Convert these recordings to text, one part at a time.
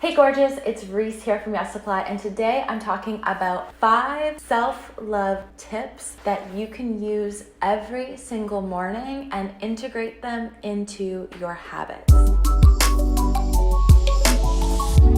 Hey gorgeous, it's Reese here from Yes Supply, and today I'm talking about 5 self-love tips that you can use every single morning and integrate them into your habits.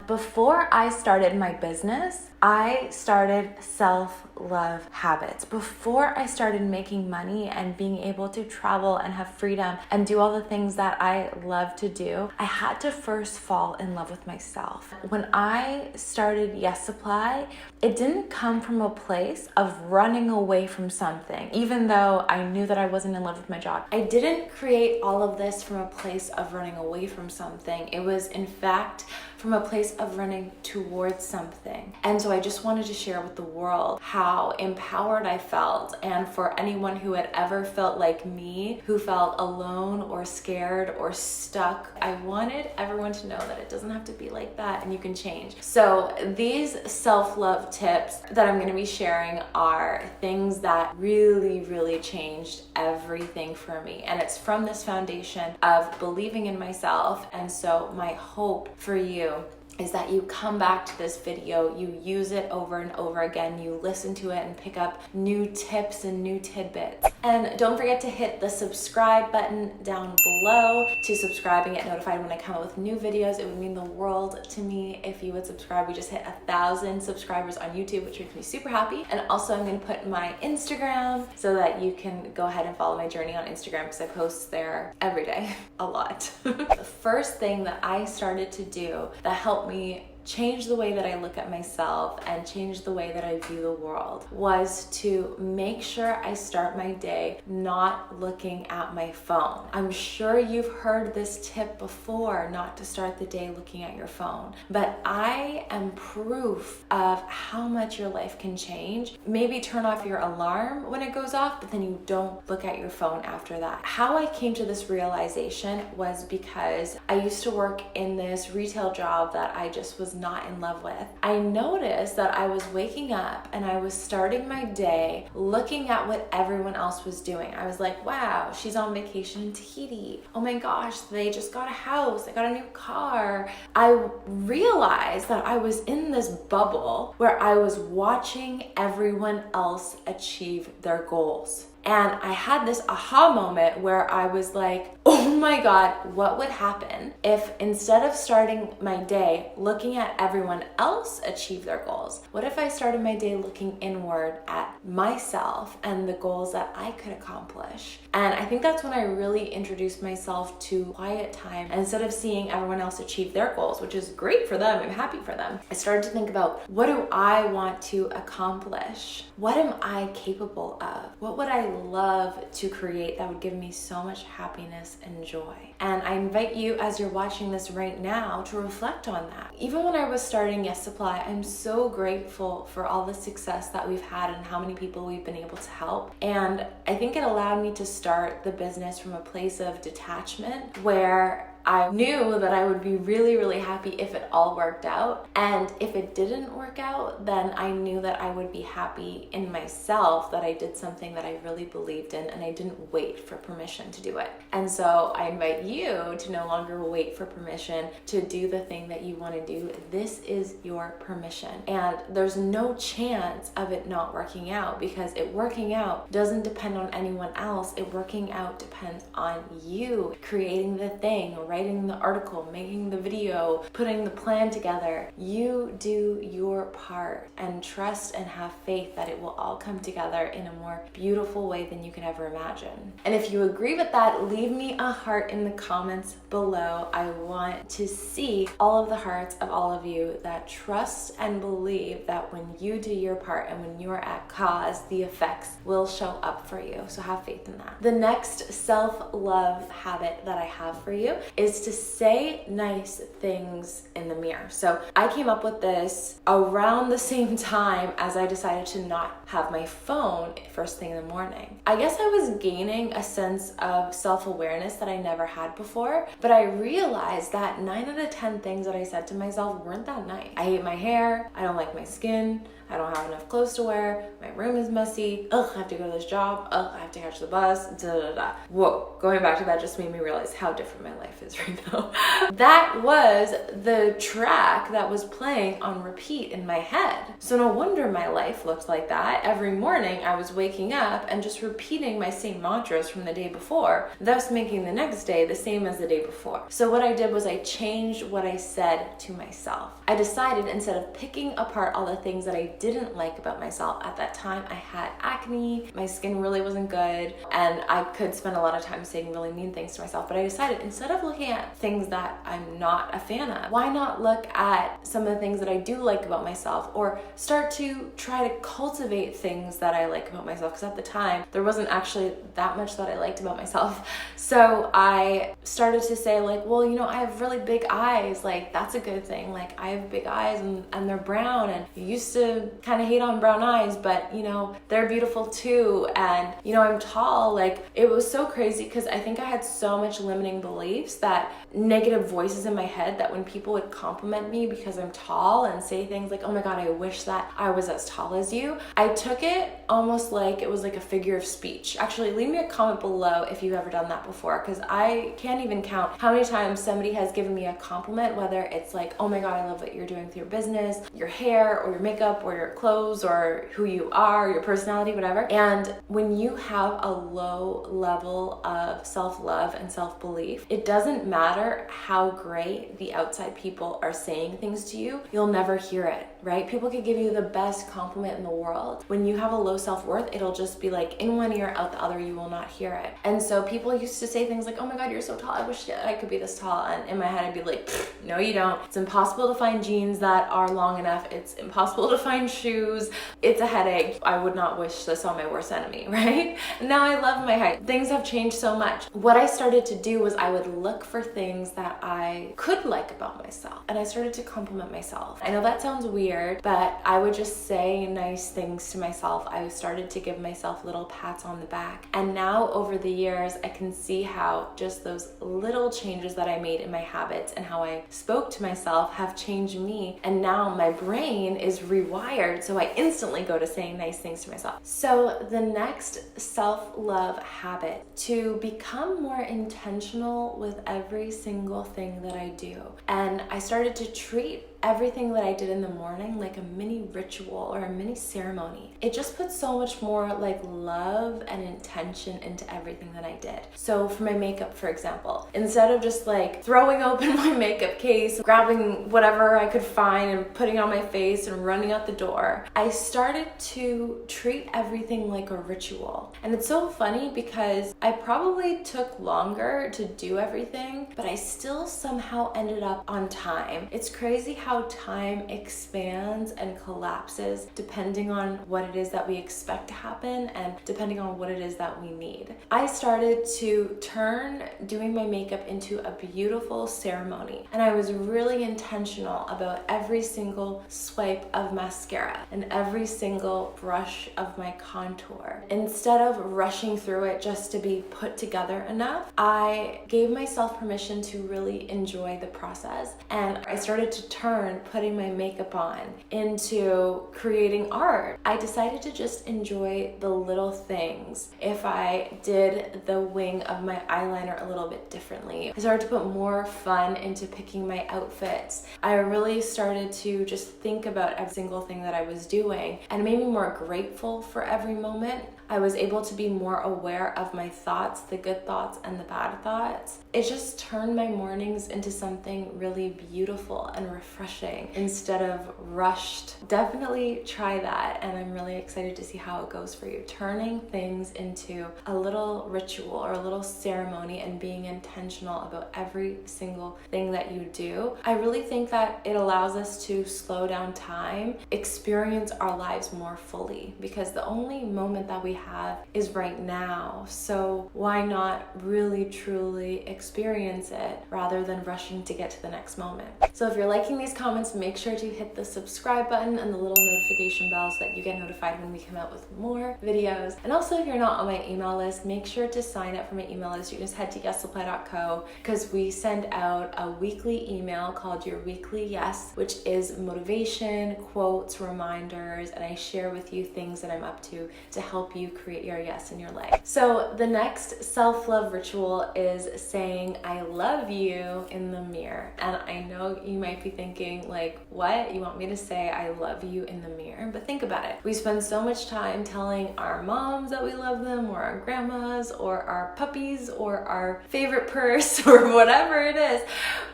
Before I started my business, I started self-love habits. Before I started making money and being able to travel and have freedom and do all the things that I love to do, I had to first fall in love with myself. When I started Yes Supply, it didn't come from a place of running away from something, even though I knew that I wasn't in love with my job. I didn't create all of this from a place of running away from something. It was, in fact, from a place of running towards something. And so I just wanted to share with the world how empowered I felt. And for anyone who had ever felt like me, who felt alone or scared or stuck, I wanted everyone to know that it doesn't have to be like that and you can change. So these self-love tips that I'm going to be sharing are things that really changed everything for me. And it's from this foundation of believing in myself. And so my hope for you is that you come back to this video, you use it over and over again, you listen to it and pick up new tips and new tidbits. And don't forget to hit the subscribe button down below to subscribe and get notified when I come out with new videos. It would mean the world to me if you would subscribe. We just hit 1,000 subscribers on YouTube, which makes me super happy. And also I'm gonna put my Instagram so that you can go ahead and follow my journey on Instagram because I post there every day, a lot. The first thing that I started to do that helped me change the way that I look at myself and change the way that I view the world was to make sure I start my day not looking at my phone. I'm sure you've heard this tip before, not to start the day looking at your phone, but I am proof of how much your life can change. Maybe turn off your alarm when it goes off, but then you don't look at your phone after that. How I came to this realization was because I used to work in this retail job that I just was not in love with. I noticed that I was waking up and I was starting my day looking at what everyone else was doing. I was like, wow, she's on vacation in Tahiti. Oh my gosh, they just got a house. They got a new car. I realized that I was in this bubble where I was watching everyone else achieve their goals. And I had this aha moment where I was like, oh my God, what would happen if instead of starting my day looking at everyone else achieve their goals, what if I started my day looking inward at myself and the goals that I could accomplish? And I think that's when I really introduced myself to quiet time. And instead of seeing everyone else achieve their goals, which is great for them, I'm happy for them, I started to think about, what do I want to accomplish? What am I capable of? What would I love to create that would give me so much happiness and joy? And I invite you, as you're watching this right now, to reflect on that. Even when I was starting Yes Supply, I'm so grateful for all the success that we've had and how many people we've been able to help. And I think it allowed me to start the business from a place of detachment where I knew that I would be really happy if it all worked out. And if it didn't work out, then I knew that I would be happy in myself that I did something that I really believed in and I didn't wait for permission to do it. And so I invite you to no longer wait for permission to do the thing that you want to do. This is your permission. And there's no chance of it not working out, because it working out doesn't depend on anyone else. It working out depends on you creating the thing, writing the article, making the video, putting the plan together. You do your part and trust and have faith that it will all come together in a more beautiful way than you can ever imagine. And if you agree with that, leave me a heart in the comments below. I want to see all of the hearts of all of you that trust and believe that when you do your part and when you're at cause, the effects will show up for you. So have faith in that. The next self-love habit that I have for you is to say nice things in the mirror. So I came up with this around the same time as I decided to not have my phone first thing in the morning. I guess I was gaining a sense of self-awareness that I never had before, but I realized that 9 out of 10 things that I said to myself weren't that nice. I hate my hair, I don't like my skin, I don't have enough clothes to wear, my room is messy, ugh, I have to go to this job, ugh, I have to catch the bus, da da da. Whoa, going back to that just made me realize how different my life is is right now. That was the track that was playing on repeat in my head. So no wonder my life looked like that. Every morning I was waking up and just repeating my same mantras from the day before, thus making the next day the same as the day before. So what I did was I changed what I said to myself. I decided, instead of picking apart all the things that I didn't like about myself, at that time I had acne, my skin really wasn't good, and I could spend a lot of time saying really mean things to myself. But I decided, instead of looking at things that I'm not a fan of, why not look at some of the things that I do like about myself, or start to try to cultivate things that I like about myself? Because at the time there wasn't actually that much that I liked about myself. So I started to say, like, well, you know, I have really big eyes, like that's a good thing. Like, I have big eyes and they're brown, and you used to kind of hate on brown eyes, but you know, they're beautiful too. And you know, I'm tall. Like, it was so crazy because I think I had so much limiting beliefs, that negative voices in my head, that when people would compliment me because I'm tall and say things like, oh my God, I wish that I was as tall as you, I took it almost like it was like a figure of speech. Actually, leave me a comment below if you've ever done that before, because I can't even count how many times somebody has given me a compliment, whether it's like, oh my God, I love what you're doing with your business, your hair, or your makeup, or your clothes, or who you are, your personality, whatever. And when you have a low level of self-love and self-belief, it doesn't matter how great the outside people are saying things to you, you'll never hear it, right? People could give you the best compliment in the world. When you have a low self-worth, it'll just be like in one ear, out the other, you will not hear it. And so people used to say things like, oh my God, you're so tall, I wish I could be this tall. And in my head, I'd be like, no, you don't. It's impossible to find jeans that are long enough. It's impossible to find shoes. It's a headache. I would not wish this on my worst enemy, right? Now I love my height. Things have changed so much. What I started to do was I would look for things that I could like about myself, and I started to compliment myself. I know that sounds weird, but I would just say nice things to myself. I started to give myself little pats on the back. And now over the years, I can see how just those little changes that I made in my habits and how I spoke to myself have changed me. And now my brain is rewired, so I instantly go to saying nice things to myself. So the next self-love habit, to become more intentional with every single thing that I do. And I started to treat everything that I did in the morning like a mini ritual or a mini ceremony. It just put so much more like love and intention into everything that I did. So for my makeup, for example, instead of just like throwing open my makeup case, grabbing whatever I could find and putting on my face and running out the door, I started to treat everything like a ritual. And it's so funny because I probably took longer to do everything, but I still somehow ended up on time. It's crazy how time expands and collapses depending on what it is that we expect to happen and depending on what it is that we need. I started to turn doing my makeup into a beautiful ceremony, and I was really intentional about every single swipe of mascara and every single brush of my contour. Instead of rushing through it just to be put together enough, I gave myself permission to really enjoy the process, and I started to turn putting my makeup on into creating art. I decided to just enjoy the little things. If I did the wing of my eyeliner a little bit differently, I started to put more fun into picking my outfits. I really started to just think about every single thing that I was doing, and it made me more grateful for every moment. I was able to be more aware of my thoughts, the good thoughts and the bad thoughts. It just turned my mornings into something really beautiful and refreshing instead of rushed. Definitely try that, and I'm really excited to see how it goes for you. Turning things into a little ritual or a little ceremony and being intentional about every single thing that you do. I really think that it allows us to slow down time, experience our lives more fully, because the only moment that we have is right now. So why not really truly experience it rather than rushing to get to the next moment? So if you're liking these comments, make sure to hit the subscribe button and the little notification bell so that you get notified when we come out with more videos. And also, if you're not on my email list, make sure to sign up for my email list. You just head to yessupply.co, because we send out a weekly email called Your Weekly Yes, which is motivation, quotes, reminders, and I share with you things that I'm up to help you create your yes in your life. So the next self-love ritual is saying I love you in the mirror. And I know you might be thinking like, what? You want me to say I love you in the mirror? But think about it. We spend so much time telling our moms that we love them, or our grandmas, or our puppies, or our favorite purse, or whatever it is.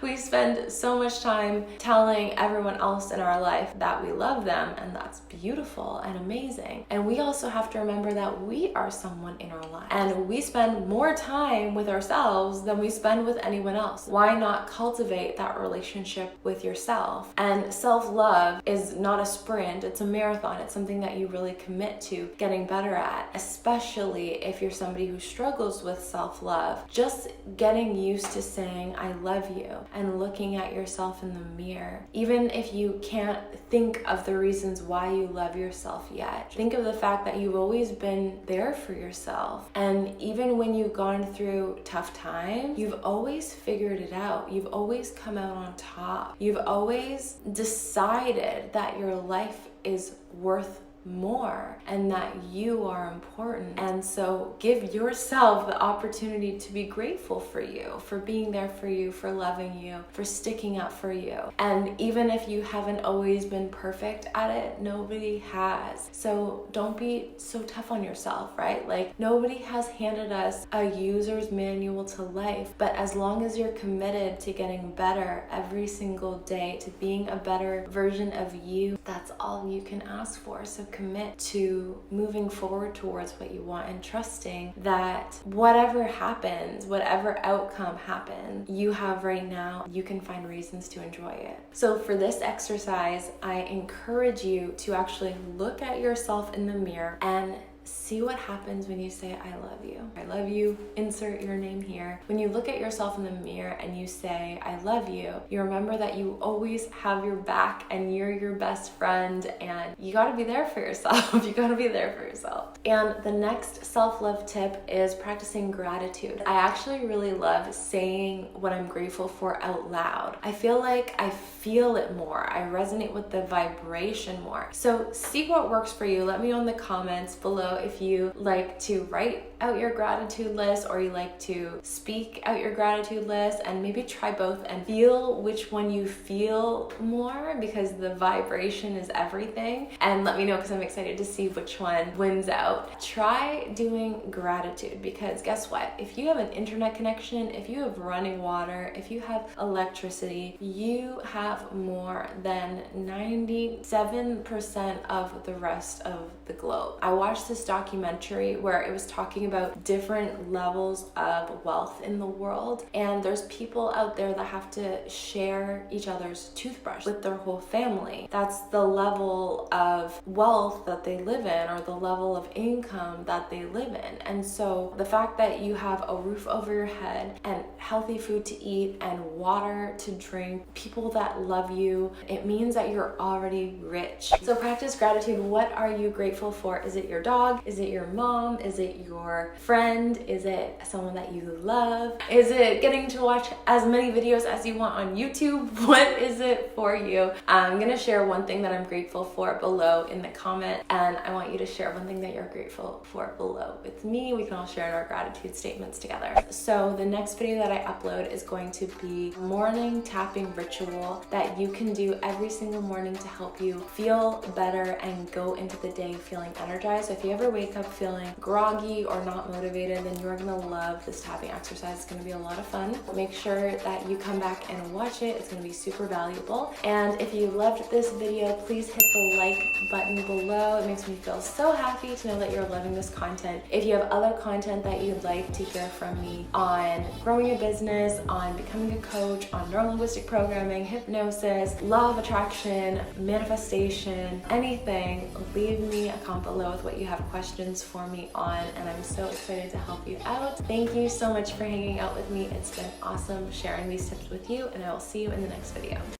We spend so much time telling everyone else in our life that we love them, and that's beautiful and amazing. And we also have to remember that we are someone in our life, and we spend more time with ourselves than we spend with anyone else. Why not cultivate that relationship with yourself? And self-love is not a sprint, it's a marathon. It's something that you really commit to getting better at, especially if you're somebody who struggles with self-love. Just getting used to saying I love you and looking at yourself in the mirror. Even if you can't think of the reasons why you love yourself yet, think of the fact that you've always been there for yourself. And even when you've gone through tough times, you've always figured it out. You've always come out on top. You've always decided that your life is worth more and that you are important. And so give yourself the opportunity to be grateful for you, for being there for you, for loving you, for sticking up for you. And even if you haven't always been perfect at it, nobody has. So don't be so tough on yourself, right? Like, nobody has handed us a user's manual to life, but as long as you're committed to getting better every single day, to being a better version of you, that's all you can ask for. So commit to moving forward towards what you want and trusting that whatever happens, whatever outcome happens, you have right now, you can find reasons to enjoy it. So for this exercise, I encourage you to actually look at yourself in the mirror and see what happens when you say, I love you. I love you, insert your name here. When you look at yourself in the mirror and you say, I love you, you remember that you always have your back and you're your best friend, and you gotta be there for yourself. You gotta be there for yourself. And the next self-love tip is practicing gratitude. I actually really love saying what I'm grateful for out loud. I feel like I feel it more. I resonate with the vibration more. So see what works for you. Let me know in the comments below if you like to write out your gratitude list or you like to speak out your gratitude list, and maybe try both and feel which one you feel more, because the vibration is everything. And let me know, because I'm excited to see which one wins out. Try doing gratitude, because guess what? If you have an internet connection, if you have running water, if you have electricity, you have more than 97% of the rest of the globe. I watched this documentary where it was talking about different levels of wealth in the world, and there's people out there that have to share each other's toothbrush with their whole family. That's the level of wealth that they live in, or the level of income that they live in. And so the fact that you have a roof over your head and healthy food to eat and water to drink, people that love you, it means that you're already rich. So practice gratitude. What are you grateful for? Is it your dog? Is it your mom? Is it your friend? Is it someone that you love? Is it getting to watch as many videos as you want on YouTube? What is it for you? I'm gonna share one thing that I'm grateful for below in the comment, and I want you to share one thing that you're grateful for below with me. We can all share in our gratitude statements together. So the next video that I upload is going to be a morning tapping ritual that you can do every single morning to help you feel better and go into the day feeling energized. So if you ever wake up feeling groggy or not motivated, then you're gonna love this tapping exercise. It's gonna be a lot of fun. Make sure that you come back and watch it. It's gonna be super valuable. And if you loved this video, please hit the like button below. It makes me feel so happy to know that you're loving this content. If you have other content that you'd like to hear from me on growing your business, on becoming a coach, on neurolinguistic programming, hypnosis, law of attraction, manifestation, anything, leave me a comment below with what you have questions for me on, and I'm so excited to help you out. Thank you so much for hanging out with me. It's been awesome sharing these tips with you, and I will see you in the next video.